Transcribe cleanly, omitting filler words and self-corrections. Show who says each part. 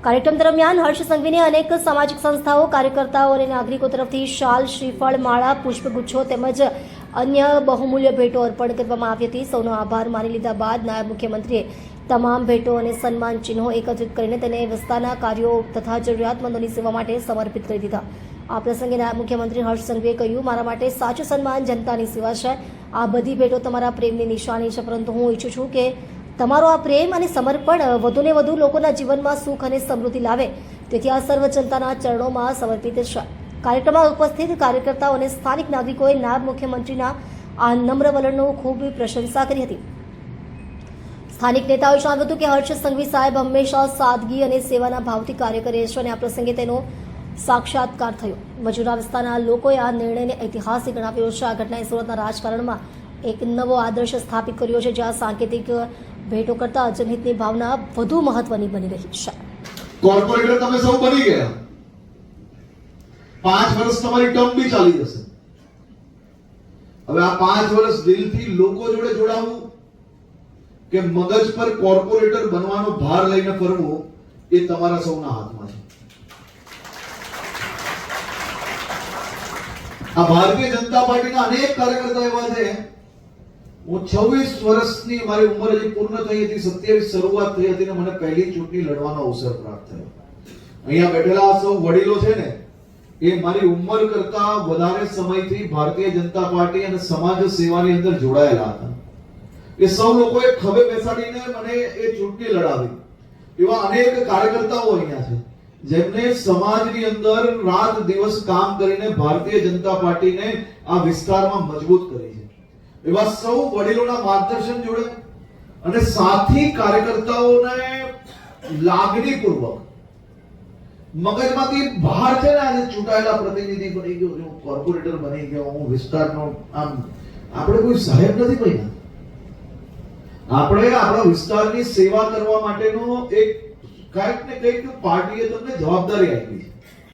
Speaker 1: કાર્યક્રમ દરમિયાન હર્ષ સંઘવીને અનેક સામાજિક સંસ્થાઓ, કાર્યકર્તાઓ અને નાગરિકો તરફથી શાલ, શ્રીફળ, માળા, પુષ્પગુચ્છો તેમજ અન્ય બહુમૂલ્ય ભેટો અર્પણ કરવામાં આવી હતી. સૌનો આભાર માની લીધા બાદ નાયબ મુખ્યમંત્રીએ તમામ ભેટો અને સન્માન ચિહ્નો એકત્રિત કરીને તેને વિસ્તારના કાર્યો તથા જરૂરિયાતમંદોની સેવા માટે સમર્પિત કરી દીધા. આ પ્રસંગે નાયબ મુખ્યમંત્રી હર્ષ સંઘવીએ કહ્યું, મારા માટે સાચું સન્માન જનતાની સેવા છે. આ બધી ભેટો તમારા પ્રેમની નિશાની છે, પરંતુ હું ઈચ્છું છું કે તમારો આ પ્રેમ અને સમર્પણ વધુને વધુ લોકોના જીવનમાં સુખ અને સમૃદ્ધિ લાવે. તેથી આ સર્વ જનતાના ચરણોમાં સમર્પિત છે. કાર્યક્રમમાં ઉપસ્થિત કાર્યકર્તાઓ અને સ્થાનિક નાગરિકોએ નાયબ મુખ્યમંત્રીના આ નમ્ર વલણનો ખૂબ પ્રશંસા કરી હતી. સ્થાનિક નેતાઓએ જણાવ્યું હતું કે હર્ષ સંઘવી સાહેબ હંમેશા સાદગી અને સેવાના ભાવથી કાર્ય કરે છે અને આ પ્રસંગે તેનો સાક્ષાત્કાર થયો. મજૂરા વિસ્તારના લોકોએ આ નિર્ણયને ઐતિહાસિક ગણાવ્યો છે. આ ઘટનાએ સુરતના રાજકારણમાં એક નવો આદર્શ સ્થાપિત કર્યો છે, જ્યાં સાંકેતિક ભેટો કરતા જનહિતની ભાવના વધુ મહત્વની બની રહી છે.
Speaker 2: કોર્પોરેટર તમે સૌ બની ગયા. 5 વર્ષ તમારી ટર્મ બી ચાલી જશે. હવે આ 5 વર્ષ દિલથી લોકો જોડે જોડાવું કે મગજ પર કોર્પોરેટર બનવાનો ભાર લઈને ફરવું, એ તમારા સૌના હાથમાં છે. આ ભારતીય જનતા પાર્ટીના અનેક કાર્યકર્તા એવા છે. હું 26 વર્ષની મારી ઉંમર હજી પૂર્ણ થઈ હતી, 27 શરૂઆત થઈ હતી ને મને પહેલી ચૂંટણી લડવાનો અવસર પ્રાપ્ત થયો. અહીંયા બેઠેલા સૌ વડીલો છે ને, એ મારી ઉંમર કરતા વધારે સમયથી ભારતીય જનતા પાર્ટી અને સમાજ સેવાની અંદર જોડાયેલા હતા. એ સૌ લોકોએ ખભે બેસાડીને મને એ ચૂંટણી લડાવી. એવા અનેક કાર્યકર્તાઓ અહીંયા છે જેમને સમાજની અંદર રાત દિવસ કામ કરીને ભારતીય જનતા પાર્ટીને આ વિસ્તારમાં મજબૂત કરી છે. એવા સૌ વડીલોના માર્ગદર્શન જોડે અને સાથી કાર્યકર્તાઓને લાગણીપૂર્વક મગજમાંથી બહાર છે ને, આજે ચૂંટાયેલા પ્રતિનિધિ બની ગયો, હું કોર્પોરેટર બની ગયો, હું વિસ્તારનો આમ, આપણે કોઈ સાહેબ નથી બન્યા. આપણે આપણા વિસ્તારની સેવા કરવા માટેનો એક કંઈક ને કંઈક પાર્ટીએ તમને જવાબદારી આપી છે.